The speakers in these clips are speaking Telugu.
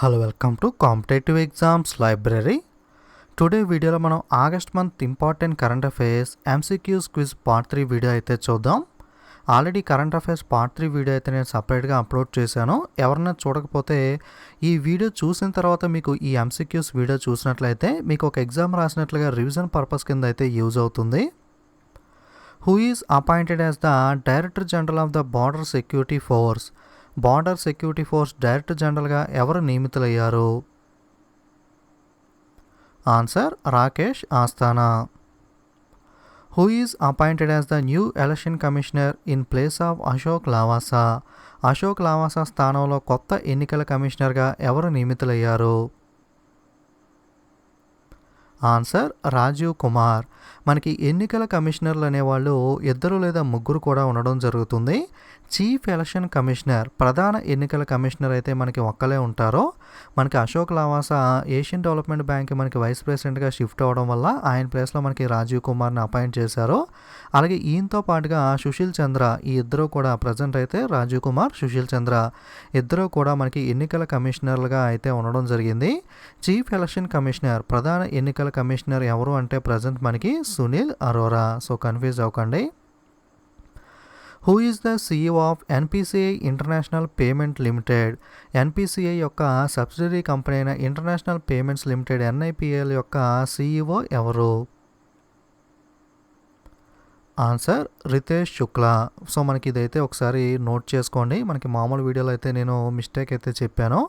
Hello welcome to competitive exams library. Today వీడియోలో మనం August month important current affairs MCQs quiz part 3 video అయితే చూద్దాం. Already current affairs part 3 video అయితే నేను సపరేట్గా అప్లోడ్ చేశాను. ఎవరన్నా చూడకపోతే ఈ వీడియో చూసిన తర్వాత మీకు ఈ ఎంసీక్యూస్ వీడియో చూసినట్లయితే మీకు ఒక ఎగ్జామ్ రాసినట్లుగా రివిజన్ పర్పస్ కింద అయితే యూజ్ అవుతుంది. Who is appointed as the director general of the border security force? Border security force director జనరల్గా ఎవరు నియమితులయ్యారు? Answer Rakesh Asthana. Who is appointed as the new election commissioner in place of Ashok Lavasa? Ashok Lavasa స్థానంలో కొత్త ఎన్నికల కమిషనర్గా ఎవరు నియమితులయ్యారు? ఆన్సర్ రాజీవ్ కుమార్. మనకి ఎన్నికల కమిషనర్లు అనేవాళ్ళు ఇద్దరు లేదా ముగ్గురు కూడా ఉండడం జరుగుతుంది. చీఫ్ ఎలక్షన్ కమిషనర్, ప్రధాన ఎన్నికల కమిషనర్ అయితే మనకి ఒక్కలే ఉంటారో. మనకి Ashok Lavasa Asian development bank మనకి వైస్ ప్రెసిడెంట్గా షిఫ్ట్ అవ్వడం వల్ల ఆయన ప్లేస్లో మనకి రాజీవ్ కుమార్ని అపాయింట్ చేశారు. అలాగే ఈయనతో పాటుగా సుశీల్ చంద్ర, ఈ ఇద్దరు కూడా ప్రజెంట్ అయితే రాజీవ్ కుమార్, సుశీల్ చంద్ర ఇద్దరు కూడా మనకి ఎన్నికల కమిషనర్లుగా అయితే ఉండడం జరిగింది. చీఫ్ ఎలక్షన్ కమిషనర్, ప్రధాన ఎన్నికల కమిషనర్ ఎవరు అంటే ప్రజెంట్ మనకి సునీల్ అరోరా. సో కన్ఫ్యూజ్ అవ్వకండి. Who is the CEO of NPCI international payment limited? NPCI యొక్క సబ్సిడరీ కంపెనీ అయిన ఇంటర్నేషనల్ పేమెంట్స్ లిమిటెడ్ ఎన్ఐపిఎల్ యొక్క సీఈఓ ఎవరు? ఆన్సర్ రితేష్ శుక్లా. సో మనకి ఇదైతే ఒకసారి నోట్ చేసుకోండి. మనకి మామూలు వీడియోలో అయితే నేను మిస్టేక్ అయితే చెప్పాను.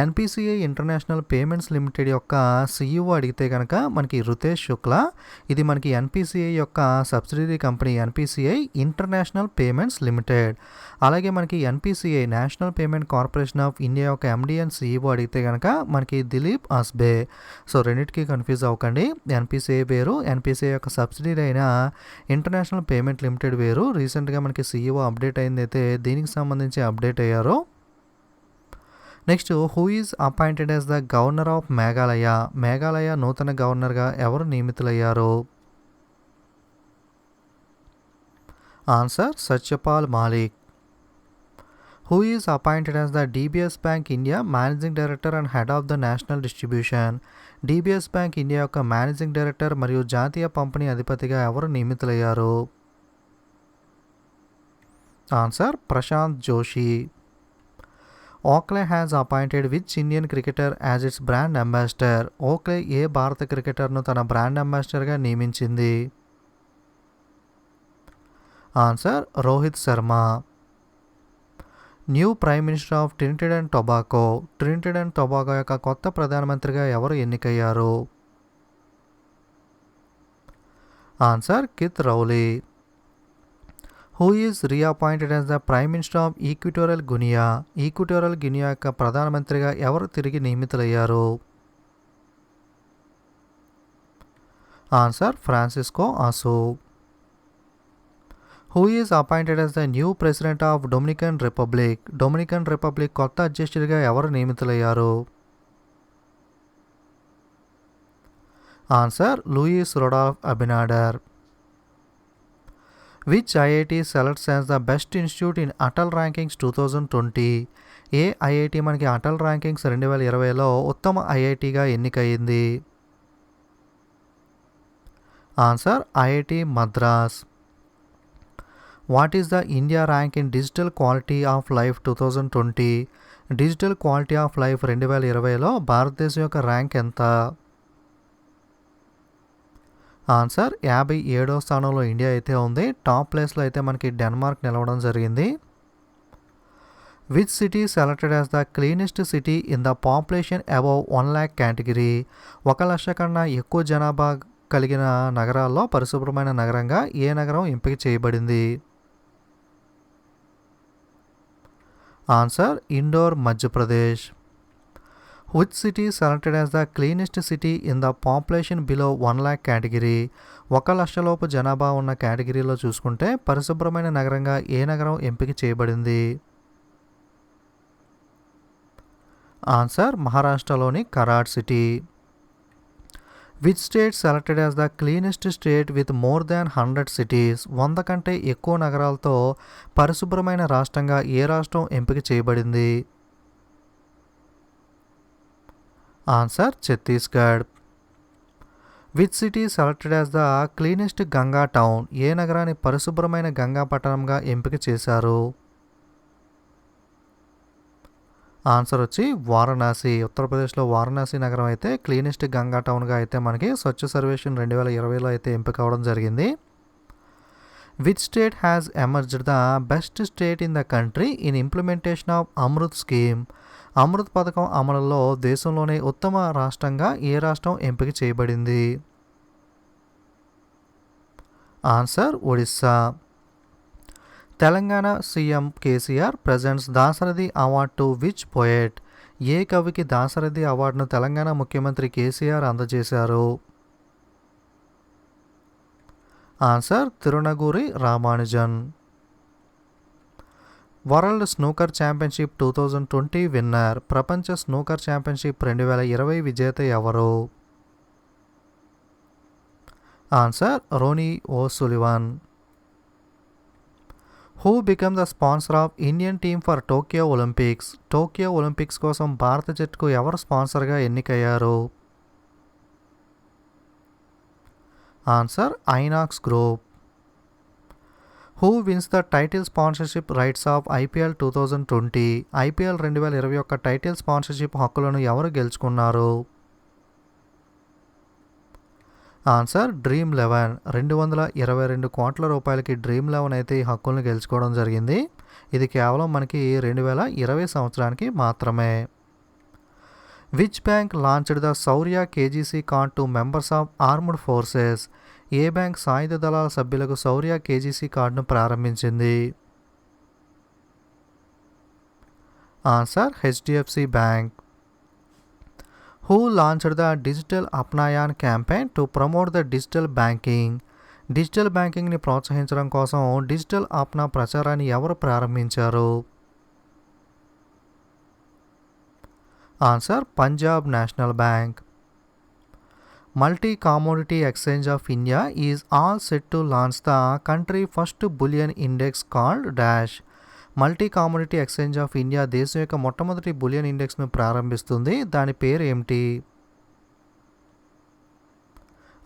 ఎన్పిసిఐ ఇంటర్నేషనల్ పేమెంట్స్ లిమిటెడ్ యొక్క సీఈఓ అడిగితే కనుక మనకి రితేష్ శుక్లా. ఇది మనకి ఎన్పిసిఐ యొక్క subsidiary company NPCI international payments limited. అలాగే మనకి NPCI national payment corporation of India యొక్క ఎండి అండ్ సీఈఓ అడిగితే కనుక మనకి దిలీప్ అస్బే. సో రెండింటికి కన్ఫ్యూజ్ అవ్వకండి. ఎన్పిసిఐ వేరు, ఎన్పిసిఐ యొక్క సబ్సిడరీ అయిన ఇంటర్నేషనల్ పేమెంట్ లిమిటెడ్ వేరు. రీసెంట్గా మనకి సీఈఓ అప్డేట్ అయింది అయితే దీనికి సంబంధించి అప్డేట్ అయ్యారు. Next, who is appointed as the governor of Meghalaya? Meghalaya నూతన గవర్నర్గా ఎవరు నియమితులయ్యారు? Answer Satyapal Malik. Who is appointed as the DBS Bank India managing director and head of the national distribution? DBS Bank India యొక్క మేనేజింగ్ డైరెక్టర్ మరియు జాతీయ పంపిణీ అధిపతిగా ఎవరు నియమితులయ్యారు? Answer Prashant Joshi. Oakley has appointed which Indian cricketer as its brand ambassador? Oakley ఏ భారత క్రికెటర్ను తన బ్రాండ్ అంబాసిడర్గా నియమించింది? Answer Rohit Sharma. New prime minister of Trinidad and Tobago? Trinidad and Tobago యొక్క కొత్త ప్రధానమంత్రిగా ఎవరు ఎన్నికయ్యారు? Answer Keith Rowley. Who is reappointed as the prime minister of Equatorial Guinea? Equatorial Guinea యొక్క ప్రధానమంత్రిగా ఎవరు తిరిగి నియమితులయ్యారు? Answer Francisco Asue. Who is appointed as the new president of Dominican Republic? Dominican Republic కొత్త అధ్యక్షుడిగా ఎవరు నియమితులయ్యారు? Answer Luis Rodolfo Abinader. Which IIT selects as the best institute in Atal rankings 2020? ఏ ఐఐటి మనకి అటల్ ర్యాంకింగ్స్ 2020లో ఉత్తమ ఐఐటిగా ఎన్నికయింది? Answer IIT Madras. What is the India rank in digital quality of life 2020? Digital quality of life 2020లో భారతదేశం యొక్క ర్యాంక్ ఎంత? ఆన్సర్ 57వ స్థానంలో ఇండియా అయితే ఉంది. టాప్ ప్లేస్లో అయితే మనకి డెన్మార్క్ నిలవడం జరిగింది. Which city selected as the cleanest city in the population above 1 lakh category? 1 లక్ష కన్నా ఎక్కువ జనాభా కలిగిన నగరాల్లో పరిశుభ్రమైన నగరంగా ఏ నగరం ఎంపిక చేయబడింది? Answer Indore, Madhya Pradesh. Which city selected as the cleanest city in the population below 1 lakh category? 1 లక్షలోపు జనాభా ఉన్న కేటగిరీలో చూసుకుంటే పరిశుభ్రమైన నగరంగా ఏ నగరం ఎంపిక చేయబడింది? ఆన్సర్ మహారాష్ట్రలోని Karad city. Which state selected as the cleanest state with more than 100 cities? 100 కంటే ఎక్కువ నగరాలతో పరిశుభ్రమైన రాష్ట్రంగా ఏ రాష్ట్రం ఎంపిక చేయబడింది? Answer Chhattisgarh. Which city selected as the cleanest Ganga town? ఏ నగరాన్ని పరిశుభ్రమైన గంగా పట్టణంగా ఎంపిక చేశారు? ఆన్సర్ వచ్చి వారణాసి. ఉత్తరప్రదేశ్లో వారణాసి నగరం అయితే క్లీనెస్ట్ గంగా టౌన్గా అయితే మనకి స్వచ్ఛ సర్వేక్షణ్ 2020లో అయితే ఎంపిక అవ్వడం జరిగింది. Which state has emerged the best state in the country in implementation of Amrut scheme? Amrut పథకం అమలులో దేశంలోనే ఉత్తమ రాష్ట్రంగా ఏ రాష్ట్రం ఎంపిక చేయబడింది? Answer Odisha. Telangana CM KCR presents Dasarathi award to which poet? ఏ కవికి దాశరథి అవార్డును తెలంగాణ ముఖ్యమంత్రి కేసీఆర్ అందజేశారు? Answer Tirunagari Ramanujan. World snooker championship 2020 winner? ప్రపంచ స్నూకర్ ఛాంపియన్షిప్ 2020 విజేత ఎవరు? Answer Ronnie O'Sullivan. Who become the sponsor of Indian team for Tokyo Olympics? Tokyo Olympics కోసం భారత జట్టుకు ఎవరు స్పాన్సర్గా ఎన్నికయ్యారు? Answer INOX group. Who wins the title sponsorship rights of IPL 2020? IPL 2021 title sponsorship హక్కులను ఎవరు గెలుచుకున్నారు? Answer dream 11. 222 కోట్ల రూపాయలకి డ్రీమ్ 11 అయితే ఈ హక్కులను గెలుచుకోవడం జరిగింది. ఇది కేవలం మనకి 2020 సంవత్సరానికి మాత్రమే. Which bank launched the Shaurya KGC card to members of armed forces? ఏ బ్యాంక్ సాయుధ దళాల సభ్యులకు శౌర్య కేజీసీ కార్డును ప్రారంభించింది? Answer HDFC bank. Who launched the digital Apnayen campaign to promote the digital banking? Digital బ్యాంకింగ్ని ప్రోత్సహించడం కోసం డిజిటల్ అప్నా ప్రచారాన్ని ఎవరు ప్రారంభించారు? Answer Punjab national bank. Multi commodity exchange of India is all set to launch the country first bullion index called dash? Multi commodity exchange of India దేశం యొక్క మొట్టమొదటి బులియన్ ఇండెక్స్ను ప్రారంభిస్తుంది. దాని పేరు ఏమిటి?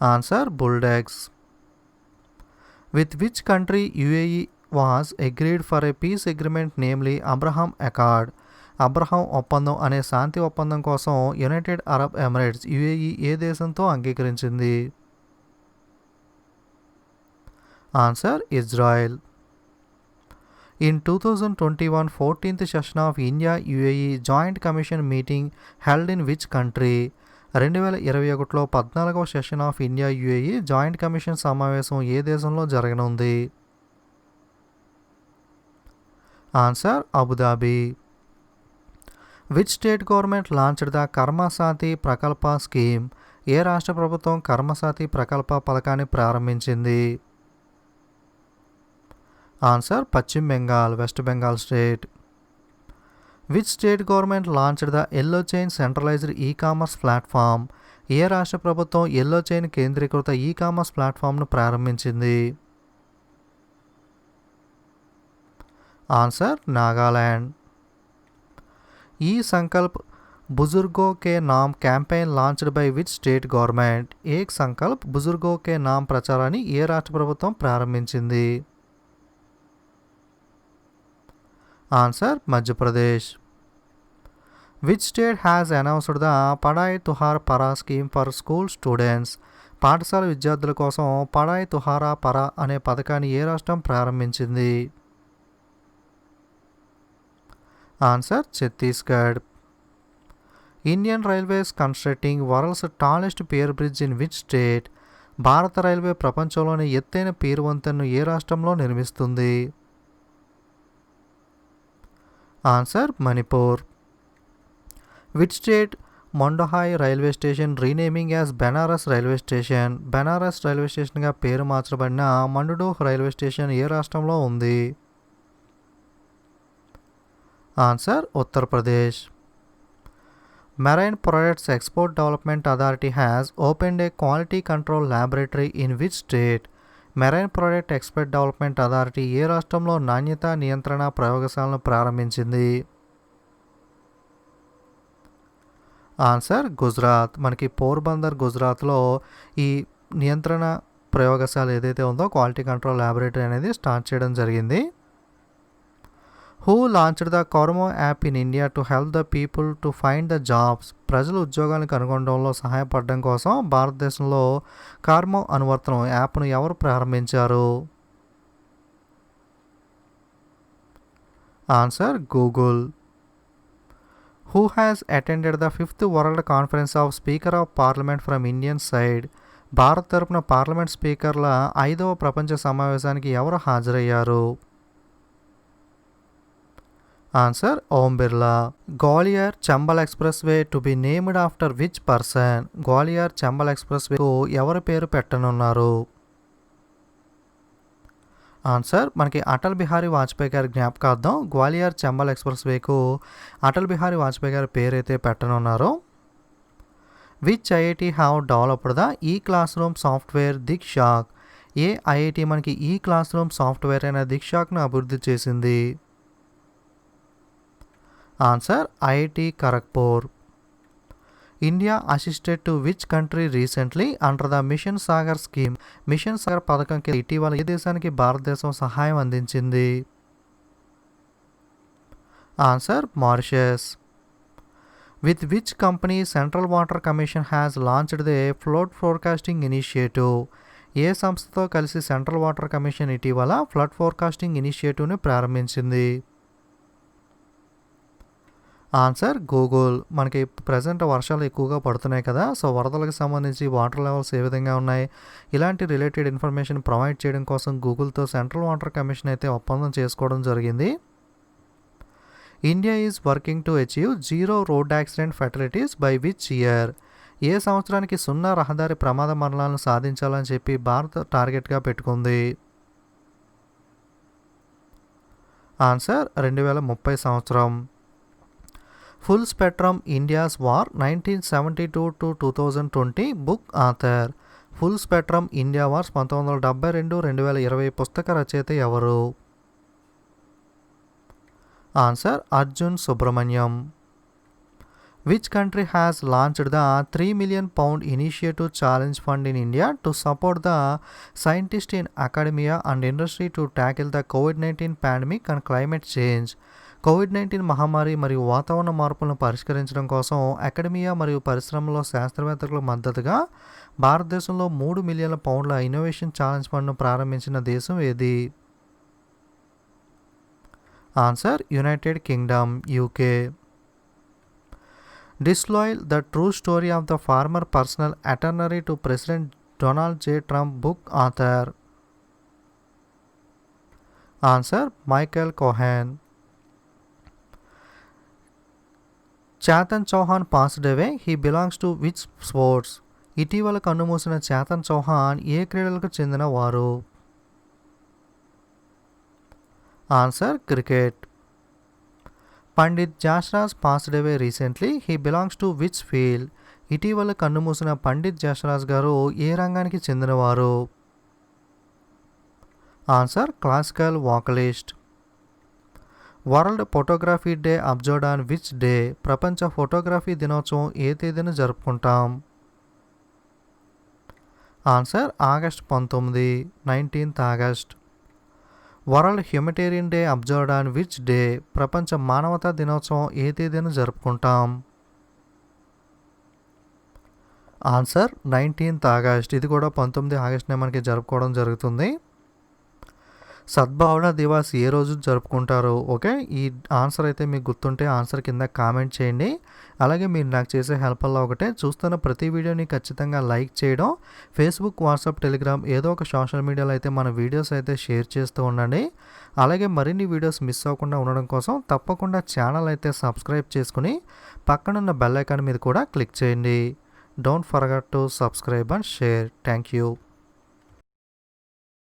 Answer Bulldex. With which country UAE was agreed for a peace agreement namely Abraham accord? Abraham ఒప్పందం అనే శాంతి ఒప్పందం కోసం యునైటెడ్ అరబ్ ఎమిరేట్స్ యుఏఈ ఏ దేశంతో అంగీకరించింది? Answer Israel. In 2021 14th session of India UAE joint commission meeting held in which country? 2021లో 14వ session of India UAE joint commission సమావేశం ఏ దేశంలో జరగనుంది? Answer Abu Dhabi. Which state government launched the Karmasathi Prakalpa scheme? ఏ రాష్ట్ర ప్రభుత్వం కర్మసాతి ప్రకల్ప పథకాన్ని ప్రారంభించింది? ఆన్సర్ పశ్చిమ Bengal, West Bengal state. Which state government launched the yellow chain centralized e-commerce platform? ఏ రాష్ట్ర ప్రభుత్వం ఎల్లో చైన్ కేంద్రీకృత ఈ కామర్స్ ప్లాట్ఫామ్ను ప్రారంభించింది? ఆన్సర్ నాగాలాండ్. ఈ Sankalp Bujurgo Ke Naam campaign launched by which state government? Ek Sankalp Bujurgo Ke Naam ప్రచారాన్ని ఏ రాష్ట్ర ప్రభుత్వం ప్రారంభించింది? Answer Madhya Pradesh. Which state has announced the పడాయ్ తుహార్ పరా స్కీమ్ ఫర్ స్కూల్ స్టూడెంట్స్? పాఠశాల విద్యార్థుల కోసం పడాయ్ తుహారా పరా అనే పథకాన్ని ఏ రాష్ట్రం ప్రారంభించింది? Answer Chhattisgarh. Indian railways constructing world's tallest pier bridge in which state? భారత రైల్వే ప్రపంచంలోని ఎత్తైన పీరు వంతెనను ఏ రాష్ట్రంలో నిర్మిస్తుంది? Answer Manipur. Which state Manduadih railway station renaming as Banaras railway station? Banaras railway స్టేషన్గా పేరు మార్చబడిన మండుడోహ్ రైల్వే స్టేషన్ ఏ రాష్ట్రంలో ఉంది? Answer Uttar Pradesh. Marine products export development authority has opened a quality control laboratory in which state? Marine product export development authority ఏ రాష్ట్రంలో నాణ్యత నియంత్రణ ప్రయోగశాలను ప్రారంభించింది? ఆన్సర్ గుజరాత్. మనకి పోర్బందర్ గుజరాత్లో ఈ నియంత్రణ ప్రయోగశాల ఏదైతే ఉందో క్వాలిటీ కంట్రోల్ ల్యాబొరేటరీ అనేది స్టార్ట్ చేయడం జరిగింది. Who launched the Kormo app in India to help the people to find the jobs. ప్రజలు ఉద్యోగాలను కనుగొనడంలో సహాయపడడం కోసం భారతదేశంలో కార్మో అనువర్తనం యాప్ను ఎవరు ప్రారంభించారు? Answer Google. Who has attended the 5th world conference of speaker of parliament from Indian side. Bharat తరపున పార్లమెంట్ స్పీకర్ల 5వ ప్రపంచ సమావేశానికి ఎవరు హాజరయ్యారు? Answer Om Birla. Gwalior Chambal expressway to be named after which person. Gwalior Chambal express వేకు ఎవరి పేరు పెట్టనున్నారు? ఆన్సర్ మనకి అటల్ బిహారీ వాజ్పేయి గారి జ్ఞాపకార్థం గ్వాలియర్ చంబల్ ఎక్స్ప్రెస్ వేకు అటల్ బిహారీ వాజ్పేయి గారి పేరైతే పెట్టనున్నారు. Which IIT have developed the e-classroom software Dikshak. ఏ ఐఐటి మనకి ఈ క్లాస్ రూమ్ సాఫ్ట్వేర్ అయిన దిక్షాక్ను అభివృద్ధి చేసింది? Answer IIT Kharagpur. India assisted to which country recently under the mission Sagar scheme. Mission Sagar పథకం కింద ఇటీవల ఏ దేశానికి భారతదేశం సహాయం అందించింది? Answer Mauritius. With which company central water commission has launched the flood forecasting initiative. ఏ సంస్థతో కలిసి సెంట్రల్ వాటర్ కమిషన్ ఇటీవల ఫ్లడ్ ఫోర్కాస్టింగ్ ఇనిషియేటివ్ని ప్రారంభించింది? Answer Google. మనకి ప్రజెంట్ వర్షాలు ఎక్కువగా పడుతున్నాయి కదా, సో వరదలకు సంబంధించి వాటర్ లెవెల్స్ ఏ విధంగా ఉన్నాయి, ఇలాంటి రిలేటెడ్ ఇన్ఫర్మేషన్ ప్రొవైడ్ చేయడం కోసం గూగుల్తో సెంట్రల్ వాటర్ కమిషన్ అయితే ఒప్పందం చేసుకోవడం జరిగింది. India is working to achieve 0 road accident fatalities by which year. ఏ సంవత్సరానికి 0 రహదారి ప్రమాద మరణాలను సాధించాలని చెప్పి భారత్ టార్గెట్గా పెట్టుకుంది? ఆన్సర్ 2030 సంవత్సరం. Full spectrum India's war 1972 to 2020 book author. Full spectrum India wars 1972-2020 పుస్తక రచయిత ఎవరు? Answer Arjun Subrahmanyam. Which country has launched the £3 million initiative challenge fund in India to support the scientist in academia and industry to tackle the COVID-19 pandemic and climate change. COVID-19 మహమ్మారి మరియు వాతావరణ మార్పులను పరిష్కరించడం కోసం అకాడమియా మరియు పరిశ్రమలో శాస్త్రవేత్తలకు మద్దతుగా భారతదేశంలో £3 million ఇన్నోవేషన్ ఛాలెంజ్ ఫండ్ను ప్రారంభించిన దేశం ఏది? Answer United Kingdom UK. Disloyal the true story of the former personal attorney to president Donald J Trump book author. Answer Michael Cohen. Chetan Chauhan passed away. He belongs to which sports. ఇటీవల కన్నుమూసిన చేతన్ చౌహాన్ ఏ క్రీడలకు చెందిన వారు? Answer cricket. Pandit Jasraj passed away recently. He belongs to which field. ఇటీవల కన్నుమూసిన పండిత్ జాస్రాజ్ గారు ఏ రంగానికి చెందినవారు? Answer classical vocalist. World photography day observed on which day. ప్రపంచ ఫోటోగ్రఫీ దినోత్సవం ఏ తేదీన జరుపుకుంటాం? Answer August 19, 19th August. World humanitarian day observed on which day. ప్రపంచ మానవతా దినోత్సవం ఏ తేదీన జరుపుకుంటాం? Answer 19th August. ఇది కూడా 19 ఆగస్టునే మనకి జరుపుకోవడం జరుగుతుంది. సద్భావన దివాస్ ఏ రోజు జరుపుకుంటారు? ఓకే, ఈ ఆన్సర్ అయితే మీకు గుర్తుంటే ఆన్సర్ కింద కామెంట్ చేయండి. అలాగే మీరు నాకు చేసే హెల్ప్ వల్ల ఒకటే, చూస్తున్న ప్రతి వీడియోని ఖచ్చితంగా లైక్ చేయడం, ఫేస్బుక్, వాట్సాప్, టెలిగ్రామ్ ఏదో ఒక సోషల్ మీడియాలో అయితే మన వీడియోస్ అయితే షేర్ చేస్తూ ఉండండి. అలాగే మరిన్ని వీడియోస్ మిస్ అవ్వకుండా ఉండడం కోసం తప్పకుండా ఛానల్ అయితే సబ్స్క్రైబ్ చేసుకుని పక్కనున్న బెల్ ఐకాన్ మీద కూడా క్లిక్ చేయండి. Don't forget to subscribe and share. Thank you.